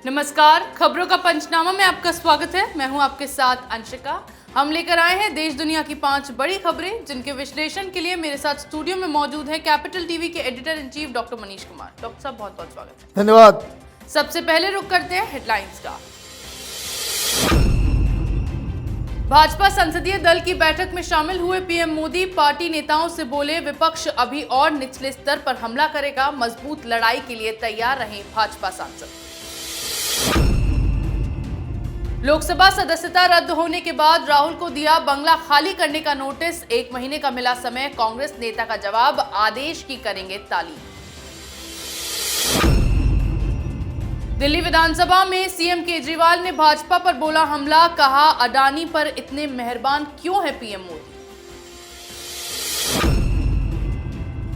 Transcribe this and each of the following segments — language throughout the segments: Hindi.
नमस्कार, खबरों का पंचनामा में आपका स्वागत है। मैं हूं आपके साथ अंशिका। हम लेकर आए हैं देश दुनिया की 5 बड़ी खबरें, जिनके विश्लेषण के लिए मेरे साथ स्टूडियो में मौजूद है कैपिटल टीवी के editor in chief doctor Manish Kumar. Doctor साहब, बहुत बहुत स्वागत है। धन्यवाद। सबसे पहले रुक करते हैं हेडलाइंस का। भाजपा संसदीय दल की बैठक में शामिल हुए पीएम मोदी पार्टी नेताओं से बोले, विपक्ष अभी और निचले स्तर पर हमला करेगा, मजबूत लड़ाई के लिए तैयार रहें भाजपा सांसद। लोकसभा सदस्यता रद्द होने के बाद राहुल को दिया बंगला खाली करने का नोटिस, 1 महीने का मिला समय, कांग्रेस नेता का जवाब, आदेश की करेंगे तालीम। दिल्ली विधानसभा में सीएम केजरीवाल ने भाजपा पर बोला हमला, कहा अडानी पर इतने मेहरबान क्यों है पीएम मोदी।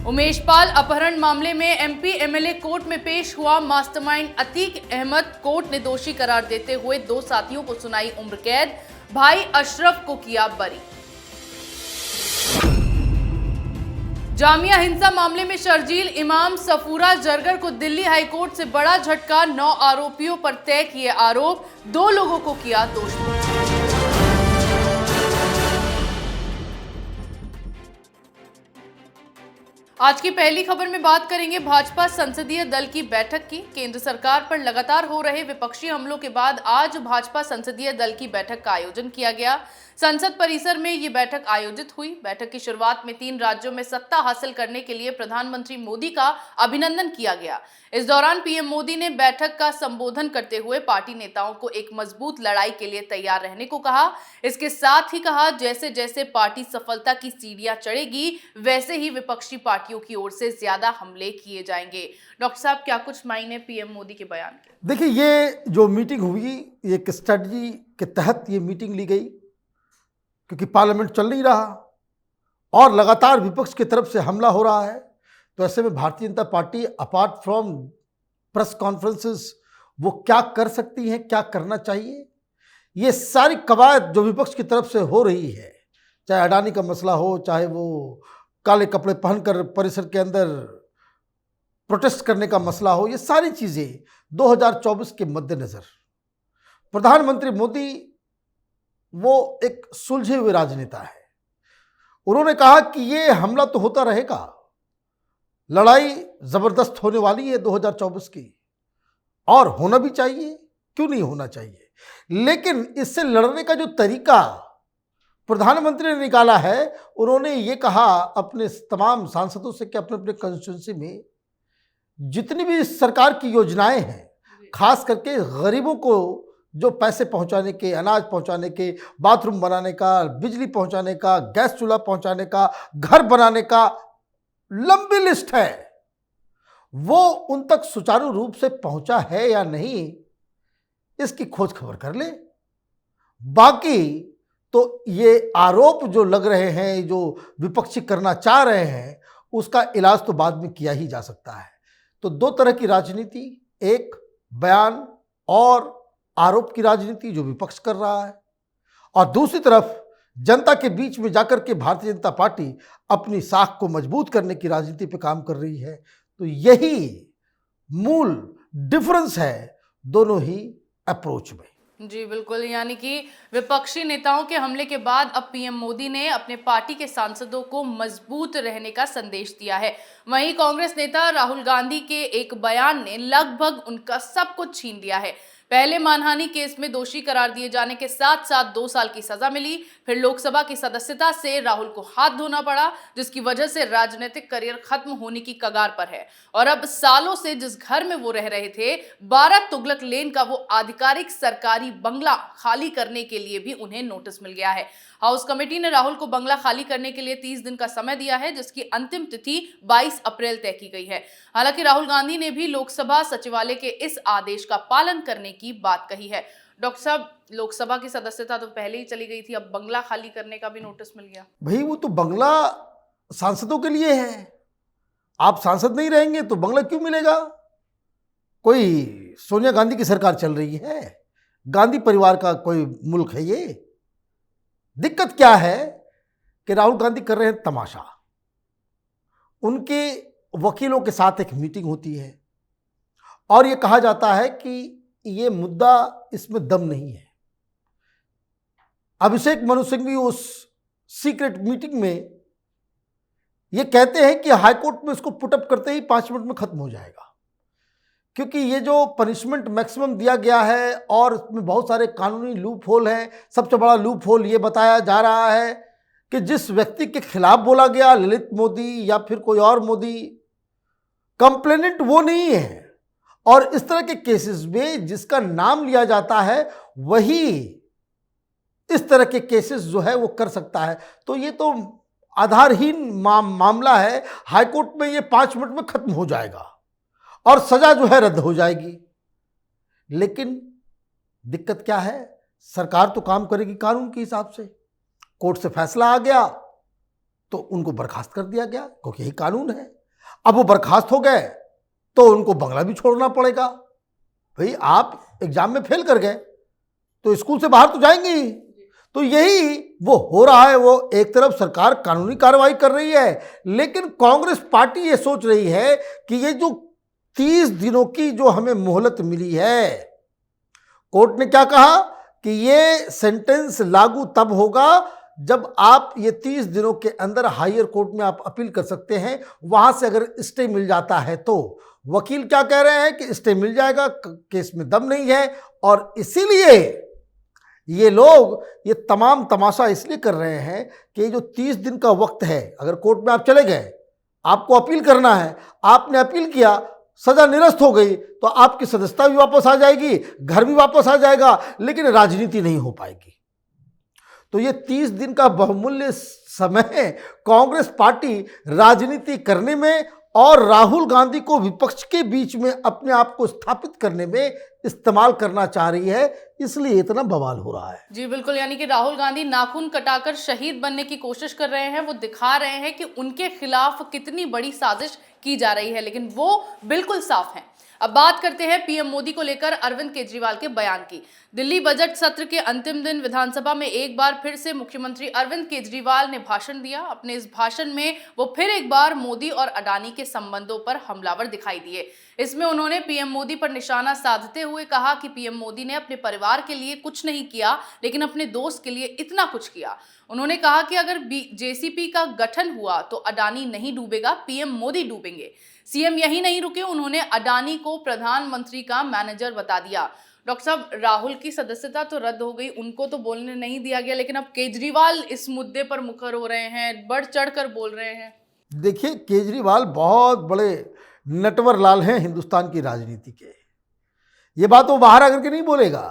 उमेश पाल अपहरण मामले में एमपी एमएलए कोर्ट में पेश हुआ, मास्टरमाइंड अतीक अहमद कोर्ट ने दोषी करार देते हुए 2 साथियों को सुनाई उम्र कैद, भाई अशरफ को किया बरी। जामिया हिंसा मामले में शर्जील इमाम सफूरा जरगर को दिल्ली हाईकोर्ट से बड़ा झटका, 9 आरोपियों पर तय किए आरोप, 2 लोगों को किया दोषी। आज की पहली खबर में बात करेंगे भाजपा संसदीय दल की बैठक की। केंद्र सरकार पर लगातार हो रहे विपक्षी हमलों के बाद आज भाजपा संसदीय दल की बैठक का आयोजन किया गया। संसद परिसर में ये बैठक आयोजित हुई। बैठक की शुरुआत में 3 राज्यों में सत्ता हासिल करने के लिए प्रधानमंत्री मोदी का अभिनंदन किया गया। इस दौरान पीएम मोदी ने बैठक का संबोधन करते हुए पार्टी नेताओं को एक मजबूत लड़ाई के लिए तैयार रहने को कहा। इसके साथ ही कहा, जैसे जैसे पार्टी सफलता की सीढ़ियां चढ़ेगी, वैसे ही विपक्षी पार्टियों की ओर से ज्यादा हमले किए जाएंगे। डॉक्टर साहब, क्या कुछ मायने पीएम मोदी के बयान के? देखिए, ये जो मीटिंग हुई, एक स्ट्रेटजी के तहत ये मीटिंग ली गई, क्योंकि पार्लियामेंट चल नहीं रहा और लगातार विपक्ष की तरफ से हमला हो रहा है। तो ऐसे में Bharatiya Janata party apart from press conferences वो क्या कर सकती हैं, क्या करना चाहिए, ये सारी कवायद जो विपक्ष की तरफ से हो रही है, चाहे अडानी का मसला हो, चाहे वो काले कपड़े पहनकर परिसर के अंदर प्रोटेस्ट करने का मसला हो, ये सारी चीज़ें 2024 के मद्देनज़र प्रधानमंत्री मोदी वो एक सुलझे हुए राजनेता है। उन्होंने कहा कि ये हमला तो होता रहेगा, लड़ाई ज़बरदस्त होने वाली है 2024 की, और होना भी चाहिए, क्यों नहीं होना चाहिए। लेकिन इससे लड़ने का जो तरीका प्रधानमंत्री ने निकाला है, उन्होंने ये कहा अपने तमाम सांसदों से कि अपने अपने कंस्टिट्यूंसी में जितनी भी सरकार की योजनाएं हैं, खास करके गरीबों को जो पैसे पहुंचाने के, अनाज पहुंचाने के, बाथरूम बनाने का, बिजली पहुंचाने का, गैस चूल्हा पहुंचाने का, घर बनाने का लंबी लिस्ट है, वो उन तक सुचारू रूप से पहुंचा है या नहीं, इसकी खोज खबर कर ले। बाकी तो ये आरोप जो लग रहे हैं, जो विपक्षी करना चाह रहे हैं, उसका इलाज तो बाद में किया ही जा सकता है। तो 2 तरह की राजनीति, एक बयान और आरोप की राजनीति जो विपक्ष कर रहा है, और दूसरी तरफ जनता के बीच में जाकर के भारतीय जनता पार्टी अपनी साख को मजबूत करने की राजनीति पे काम कर रही है। तो यही मूल डिफरेंस है दोनों ही अप्रोच में। जी बिल्कुल, यानी कि विपक्षी नेताओं के हमले के बाद अब पीएम मोदी ने अपने पार्टी के सांसदों को मजबूत रहने का संदेश दिया है। वहीं कांग्रेस नेता राहुल गांधी के एक बयान ने लगभग उनका सब कुछ छीन लिया है। पहले मानहानि केस में दोषी करार दिए जाने के साथ साथ 2 साल की सजा मिली, फिर लोकसभा की सदस्यता से राहुल को हाथ धोना पड़ा, जिसकी वजह से राजनीतिक करियर खत्म होने की कगार पर है। और अब सालों से जिस घर में वो रह रहे थे, 12 तुगलक लेन का वो आधिकारिक सरकारी बंगला खाली करने के लिए भी उन्हें नोटिस मिल गया है। हाउस कमेटी ने राहुल को बंगला खाली करने के लिए 30 दिन का समय दिया है, जिसकी अंतिम तिथि 22 अप्रैल तय की गई है। हालांकि राहुल गांधी ने भी लोकसभा सचिवालय के इस आदेश का पालन करने की बात कही है। डॉक्टर साहब, लोकसभा की सदस्यता तो पहले ही चली गई थी, अब बंगला खाली करने का भी नोटिस मिल गया। भाई, वो तो बंगला सांसदों के लिए है, आप सांसद नहीं रहेंगे तो बंगला क्यों मिलेगा। कोई सोनिया गांधी की सरकार चल रही है, गांधी परिवार का कोई मुल्क है ये। दिक्कत क्या है कि राहुल गांधी कर रहे हैं तमाशा। उनके वकीलों के साथ एक मीटिंग होती है और ये कहा जाता है कि ये मुद्दा इसमें दम नहीं है। अभिषेक मनु सिंघवी उस सीक्रेट मीटिंग में ये कहते हैं कि हाईकोर्ट में इसको पुटअप करते ही 5 मिनट में खत्म हो जाएगा, क्योंकि ये जो पनिशमेंट मैक्सिमम दिया गया है और इसमें बहुत सारे कानूनी लूप होल हैं। सबसे बड़ा लूप होल ये बताया जा रहा है कि जिस व्यक्ति के खिलाफ बोला गया, ललित मोदी या फिर कोई और मोदी, कंप्लेनेंट वो नहीं है, और इस तरह के केसेस में जिसका नाम लिया जाता है वही इस तरह के केसेस जो है वो कर सकता है। तो ये तो आधारहीन मामला है। हाईकोर्ट में ये 5 मिनट में खत्म हो जाएगा और सजा जो है रद्द हो जाएगी। लेकिन दिक्कत क्या है, सरकार तो काम करेगी कानून के हिसाब से। कोर्ट से फैसला आ गया तो उनको बर्खास्त कर दिया गया, क्योंकि यही कानून है। अब वो बर्खास्त हो गए तो उनको बंगला भी छोड़ना पड़ेगा। भाई आप एग्जाम में फेल कर गए तो स्कूल से बाहर तो जाएंगे ही। तो यही वो हो रहा है। वो एक तरफ सरकार कानूनी कार्रवाई कर रही है, लेकिन कांग्रेस पार्टी ये सोच रही है कि ये जो 30 दिनों की जो हमें मोहलत मिली है, कोर्ट ने क्या कहा कि ये सेंटेंस लागू तब होगा जब आप ये 30 दिनों के अंदर हायर कोर्ट में आप अपील कर सकते हैं। वहां से अगर स्टे मिल जाता है तो वकील क्या कह रहे हैं कि स्टे मिल जाएगा, केस में दम नहीं है। और इसीलिए ये लोग ये तमाम तमाशा इसलिए कर रहे हैं कि ये जो 30 दिन का वक्त है, अगर कोर्ट में आप चले गए, आपको अपील करना है, आपने अपील किया, सजा निरस्त हो गई, तो आपकी सदस्यता भी वापस आ जाएगी, घर भी वापस आ जाएगा, लेकिन राजनीति नहीं हो पाएगी। तो ये 30 दिन का बहुमूल्य समय कांग्रेस पार्टी राजनीति करने में और राहुल गांधी को विपक्ष के बीच में अपने आप को स्थापित करने में इस्तेमाल करना चाह रही है, इसलिए इतना बवाल हो रहा है। जी बिल्कुल, यानी कि राहुल गांधी नाखून कटाकर शहीद बनने की कोशिश कर रहे हैं। वो दिखा रहे हैं कि उनके खिलाफ कितनी बड़ी साजिश की जा रही है, लेकिन वो बिल्कुल साफ हैं। अब बात करते हैं पीएम मोदी को लेकर अरविंद केजरीवाल के बयान की। दिल्ली बजट सत्र के अंतिम दिन विधानसभा में एक बार फिर से मुख्यमंत्री अरविंद केजरीवाल ने भाषण दिया। अपने इस भाषण में वो फिर एक बार मोदी और अडानी के संबंधों पर हमलावर दिखाई दिए। इसमें उन्होंने पीएम मोदी पर निशाना साधते हुए कहा कि पीएम मोदी ने अपने परिवार के लिए कुछ नहीं किया, लेकिन अपने दोस्त के लिए इतना कुछ किया। उन्होंने कहा कि अगर जेसीपी का गठन हुआ तो अडानी नहीं डूबेगा, पीएम मोदी डूबेंगे। सीएम यही नहीं रुके, उन्होंने अडानी को प्रधानमंत्री का मैनेजर बता दिया। डॉक्टर साहब, राहुल की सदस्यता तो रद्द हो गई, उनको तो बोलने नहीं दिया गया, लेकिन अब केजरीवाल इस मुद्दे पर मुखर हो रहे हैं, बढ़ चढ़कर बोल रहे हैं। देखिए, केजरीवाल बहुत बड़े नटवर लाल हैं हिंदुस्तान की राजनीति के। ये बात वो बाहर आकर के नहीं बोलेगा।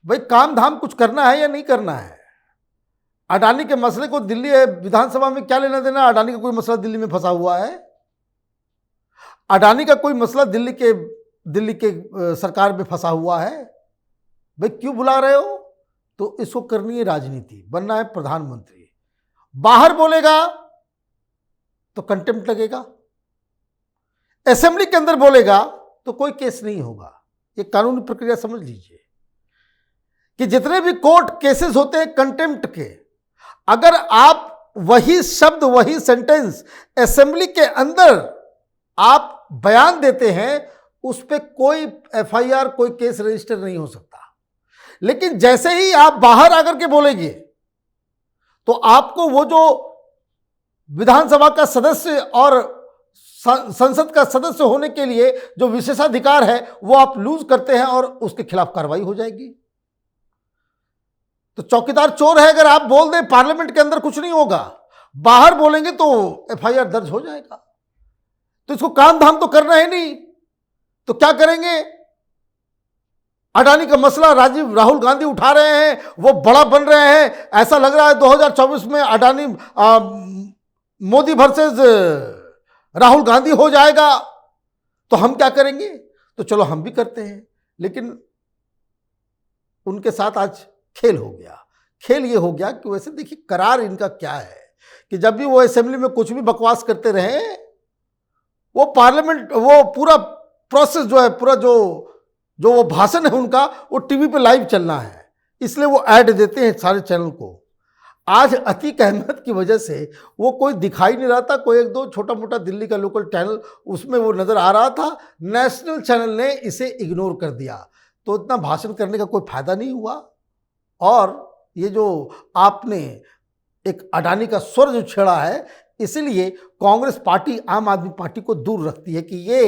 भाई काम धाम कुछ करना है या नहीं करना है? अडानी के मसले को दिल्ली विधानसभा में क्या लेना देना? अडानी का कोई मसला दिल्ली में फंसा हुआ है? अडानी का कोई मसला दिल्ली के सरकार में फंसा हुआ है? भाई क्यों बुला रहे हो? तो इसको करनी है राजनीति, बनना है प्रधानमंत्री। बाहर बोलेगा तो कंटेम्प्ट लगेगा, असेंबली के अंदर बोलेगा तो कोई केस नहीं होगा। ये कानूनी प्रक्रिया समझ लीजिए कि जितने भी कोर्ट केसेस होते हैं कंटेम्प्ट के, अगर आप वही शब्द वही सेंटेंस असेंबली के अंदर आप बयान देते हैं, उस पर कोई एफआईआर कोई केस रजिस्टर नहीं हो सकता। लेकिन जैसे ही आप बाहर आकर के बोलेंगे तो आपको वो जो विधानसभा का सदस्य और संसद का सदस्य होने के लिए जो विशेषाधिकार है वो आप लूज करते हैं और उसके खिलाफ कार्रवाई हो जाएगी। तो चौकीदार चोर है, अगर आप बोल दें पार्लियामेंट के अंदर कुछ नहीं होगा, बाहर बोलेंगे तो एफआईआर दर्ज हो जाएगा। तो इसको काम धाम तो करना है नहीं, तो क्या करेंगे? अडानी का मसला राहुल गांधी उठा रहे हैं, वो बड़ा बन रहे हैं। ऐसा लग रहा है 2024 में अडानी मोदी वर्सेस राहुल गांधी हो जाएगा। तो हम क्या करेंगे? तो चलो हम भी करते हैं, लेकिन उनके साथ आज खेल हो गया। खेल ये हो गया कि वैसे देखिए करार इनका क्या है कि जब भी वो असेंबली में कुछ भी बकवास करते रहे, वो पार्लियामेंट वो पूरा प्रोसेस जो है, पूरा जो वो भाषण है उनका, वो टीवी पे लाइव चलना है, इसलिए वो ऐड देते हैं सारे चैनल को। आज अतीक अहमद की वजह से वो कोई दिखाई नहीं रहा था, कोई एक दो छोटा मोटा दिल्ली का लोकल चैनल उसमें वो नज़र आ रहा था, नेशनल चैनल ने इसे इग्नोर कर दिया। तो इतना भाषण करने का कोई फायदा नहीं हुआ। और ये जो आपने एक अडानी का स्वर जो छेड़ा है, इसीलिए कांग्रेस पार्टी आम आदमी पार्टी को दूर रखती है कि ये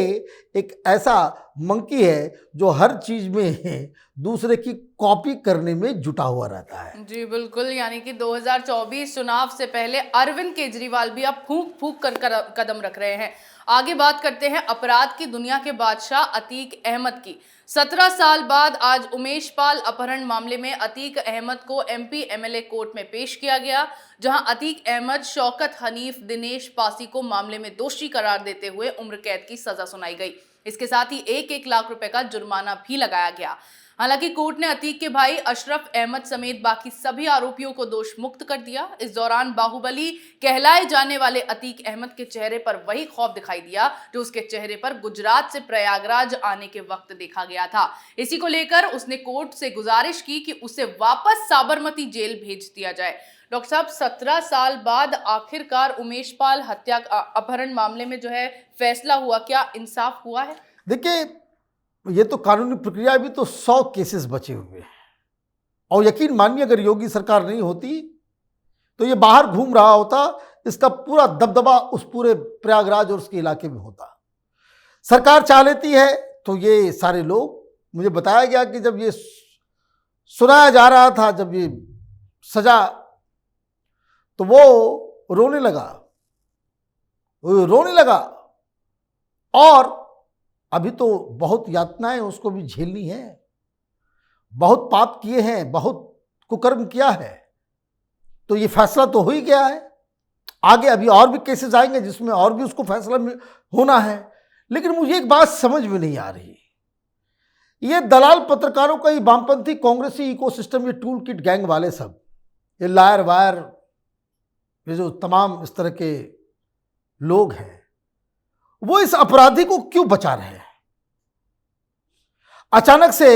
एक ऐसा मंकी है जो हर चीज में दूसरे की कॉपी करने में जुटा हुआ रहता है। जी बिल्कुल, यानी कि 2024 चुनाव से पहले अरविंद केजरीवाल भी अब फूंक फूंक कर कदम रख रहे हैं। आगे बात करते हैं अपराध की दुनिया के बादशाह अतीक अहमद की। 17 साल बाद आज उमेश पाल अपहरण मामले में अतीक अहमद को एमपी एमएलए कोर्ट में पेश किया गया, जहां अतीक अहमद, शौकत हनीफ, दिनेश पासी को मामले में दोषी करार देते हुए उम्र कैद की सजा सुनाई गई। इसके साथ ही 1-1 लाख रुपए का जुर्माना भी लगाया गया। हालांकि कोर्ट ने अतीक के भाई अशरफ अहमद समेत बाकी सभी आरोपियों को दोष मुक्त कर दिया। इस दौरान बाहुबली कहलाए जाने वाले अतीक अहमद के चेहरे पर वही खौफ दिखाई दिया जो उसके चेहरे पर गुजरात से प्रयागराज आने के वक्त देखा गया था। इसी को लेकर उसने कोर्ट से गुजारिश की कि उसे वापस साबरमती जेल भेज दिया जाए। डॉक्टर साहब, 17 साल बाद आखिरकार उमेश पाल हत्या अपहरण मामले में जो है फैसला हुआ, क्या इंसाफ हुआ है? देखिए, ये तो कानूनी प्रक्रिया भी तो 100 केसेस बचे हुए हैं। और यकीन मानिए, अगर योगी सरकार नहीं होती तो ये बाहर घूम रहा होता, इसका पूरा दबदबा उस पूरे प्रयागराज और उसके इलाके में होता। सरकार चाह लेती है तो ये सारे लोग, मुझे बताया गया कि जब ये सुनाया जा रहा था, जब ये सजा, तो वो रोने लगा। और अभी तो बहुत यातनाएं उसको भी झेलनी है, बहुत पाप किए हैं, बहुत कुकर्म किया है। तो ये फैसला तो हो ही गया है, आगे अभी और भी केसेस आएंगे जिसमें और भी उसको फैसला होना है। लेकिन मुझे एक बात समझ में नहीं आ रही, ये दलाल पत्रकारों का, ये वामपंथी कांग्रेसी इकोसिस्टम, ये टूल किट गैंग वाले सब, ये लायर वायर, ये जो तमाम इस तरह के लोग हैं, वो इस अपराधी को क्यों बचा रहे हैं? अचानक से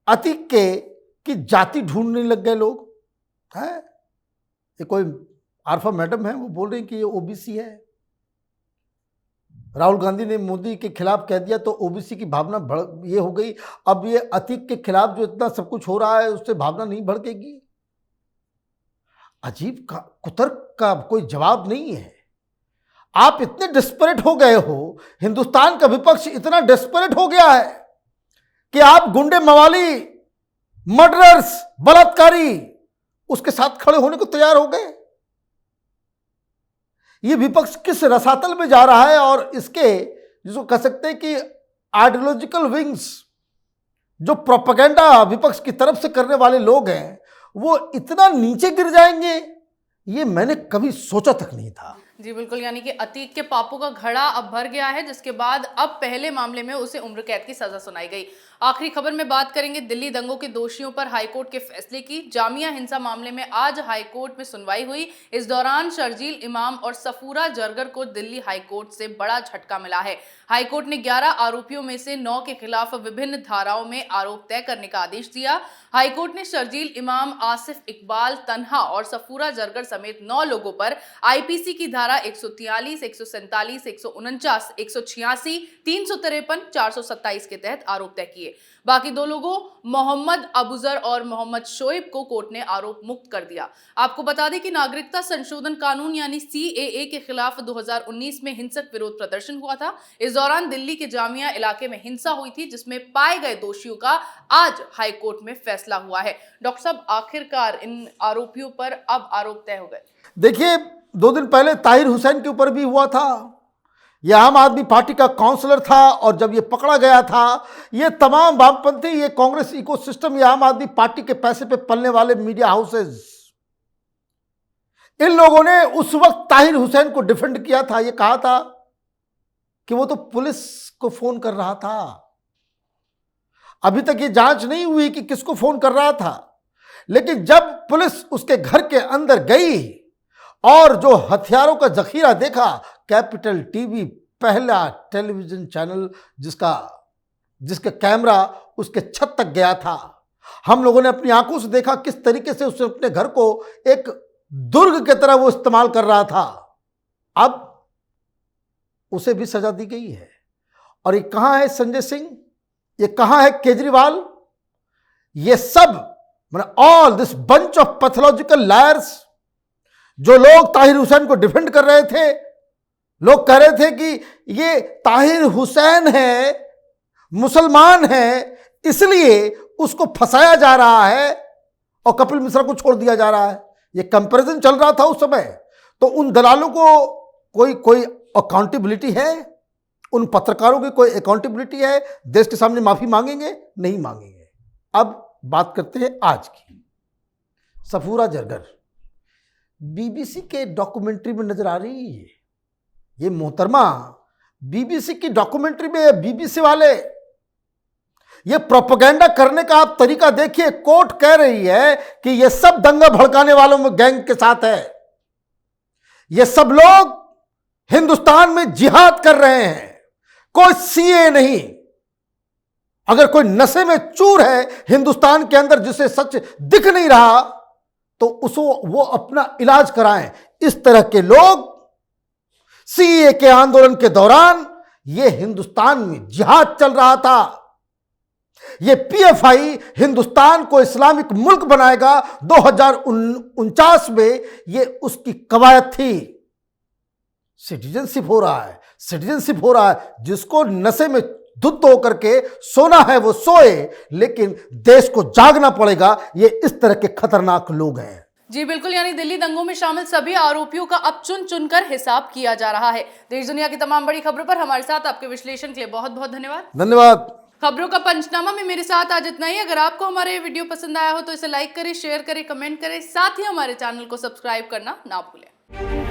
अतीक की जाति ढूंढने लग गए लोग हैं। ये कोई आरफा मैडम है, वो बोल रही कि ये ओबीसी है। राहुल गांधी ने मोदी के खिलाफ कह दिया तो ओबीसी की भावना ये हो गई। अब ये अतीक के खिलाफ जो इतना सब कुछ हो रहा है, उससे भावना नहीं भड़केगी? अजीब का कुतर्क का कोई जवाब नहीं है। आप इतने डेस्परेट हो गए हो, हिंदुस्तान का विपक्ष इतना डेस्परेट हो गया है कि आप गुंडे, मवाली, मर्डरर्स, बलात्कारी उसके साथ खड़े होने को तैयार हो गए। ये विपक्ष किस रसातल में जा रहा है? और इसके जिसको कह सकते हैं कि आइडियोलॉजिकल विंग्स, जो प्रोपेगेंडा विपक्ष की तरफ से करने वाले लोग हैं, वो इतना नीचे गिर जाएंगे, ये मैंने कभी सोचा तक नहीं था। जी बिल्कुल, यानी कि अतीक के पापों का घड़ा अब भर गया है, जिसके बाद अब पहले मामले में उसे उम्र कैद की सजा सुनाई गई। आखिरी खबर में बात करेंगे दिल्ली दंगों के दोषियों पर हाईकोर्ट के फैसले की। जामिया हिंसा मामले में आज हाईकोर्ट में सुनवाई हुई। इस दौरान शर्जील इमाम और सफूरा जरगर को दिल्ली हाईकोर्ट से बड़ा झटका मिला है। हाईकोर्ट ने 11 आरोपियों में से 9 के खिलाफ विभिन्न धाराओं में आरोप तय करने का आदेश दिया। हाईकोर्ट ने शर्जील इमाम, आसिफ इकबाल, तन्हा और सफूरा जरगर समेत 9 लोगों पर आईपीसी की धारा 143, 147, 149, 186, 353, 427 के तहत आरोप तय किए। बाकी 2 लोगों मोहम्मद अबूजर और मोहम्मद शोएब को कोर्ट ने आरोप मुक्त कर दिया। आपको बता दें कि नागरिकता संशोधन कानून यानी सीएए के खिलाफ 2019 में हिंसक विरोध प्रदर्शन हुआ था। इस दौरान दिल्ली के जामिया इलाके में हिंसा हुई थी, जिसमें पाए गए दोषियों का आज हाईकोर्ट में फैसला हुआ है। डॉक्टर साहब, आखिरकार इन आरोपियों पर अब आरोप तय हो गए। देखिए, 2 दिन पहले ताहिर हुसैन के ऊपर भी हुआ था। यह आम आदमी पार्टी का काउंसलर था, और जब ये पकड़ा गया था, ये तमाम वामपंथी, ये कांग्रेस इकोसिस्टम, ये आम आदमी पार्टी के पैसे पे पलने वाले मीडिया हाउसेज, इन लोगों ने उस वक्त ताहिर हुसैन को डिफेंड किया था। ये कहा था कि वो तो पुलिस को फोन कर रहा था। अभी तक ये जांच नहीं हुई कि किसको फोन कर रहा था, लेकिन जब पुलिस उसके घर के अंदर गई और जो हथियारों का जखीरा देखा, कैपिटल टीवी, पहला टेलीविजन चैनल जिसका कैमरा उसके छत तक गया था, हम लोगों ने अपनी आंखों से देखा किस तरीके से उसने अपने घर को एक दुर्ग की तरह वो इस्तेमाल कर रहा था। अब उसे भी सजा दी गई है। और ये कहां है संजय सिंह, ये कहां है केजरीवाल, ये सब all this bunch of pathological lawyers, जो लोग ताहिर हुसैन को डिफेंड कर रहे थे, लोग कह रहे थे कि ये ताहिर हुसैन है, मुसलमान है, इसलिए उसको फंसाया जा रहा है और कपिल मिश्रा को छोड़ दिया जा रहा है। ये कंपैरिजन चल रहा था उस समय। तो उन दलालों को कोई अकाउंटेबिलिटी है? उन पत्रकारों की कोई अकाउंटेबिलिटी है? देश के सामने माफी मांगेंगे? नहीं मांगेंगे। अब बात करते हैं आज की। सफूरा जरगर बीबीसी के डॉक्यूमेंट्री में नजर आ रही है। ये मोहतरमा बीबीसी की डॉक्यूमेंट्री में, बीबीसी वाले ये प्रोपेगेंडा करने का आप तरीका देखिए। कोर्ट कह रही है कि ये सब दंगा भड़काने वालों में गैंग के साथ है, ये सब लोग हिंदुस्तान में जिहाद कर रहे हैं, कोई सीए नहीं। अगर कोई नशे में चूर है हिंदुस्तान के अंदर जिसे सच दिख नहीं रहा, तो उसको वो अपना इलाज कराएं। इस तरह के लोग सीए के आंदोलन के दौरान ये हिंदुस्तान में जिहाद चल रहा था। ये पीएफआई हिंदुस्तान को इस्लामिक मुल्क बनाएगा 2049 में, ये उसकी कवायद थी। सिटीजनशिप हो रहा है, सिटीजनशिप हो रहा है। जिसको नशे में धुत होकर के सोना है वो सोए, लेकिन देश को जागना पड़ेगा। ये इस तरह के खतरनाक लोग हैं। जी बिल्कुल, यानी दिल्ली दंगों में शामिल सभी आरोपियों का अब चुन चुनकर हिसाब किया जा रहा है। देश दुनिया की तमाम बड़ी खबरों पर हमारे साथ आपके विश्लेषण के लिए बहुत बहुत धन्यवाद। धन्यवाद। खबरों का पंचनामा में मेरे साथ आज इतना ही। अगर आपको हमारा ये वीडियो पसंद आया हो तो इसे लाइक करें, शेयर करें, कमेंट करें, साथ ही हमारे चैनल को सब्सक्राइब करना ना भूलें।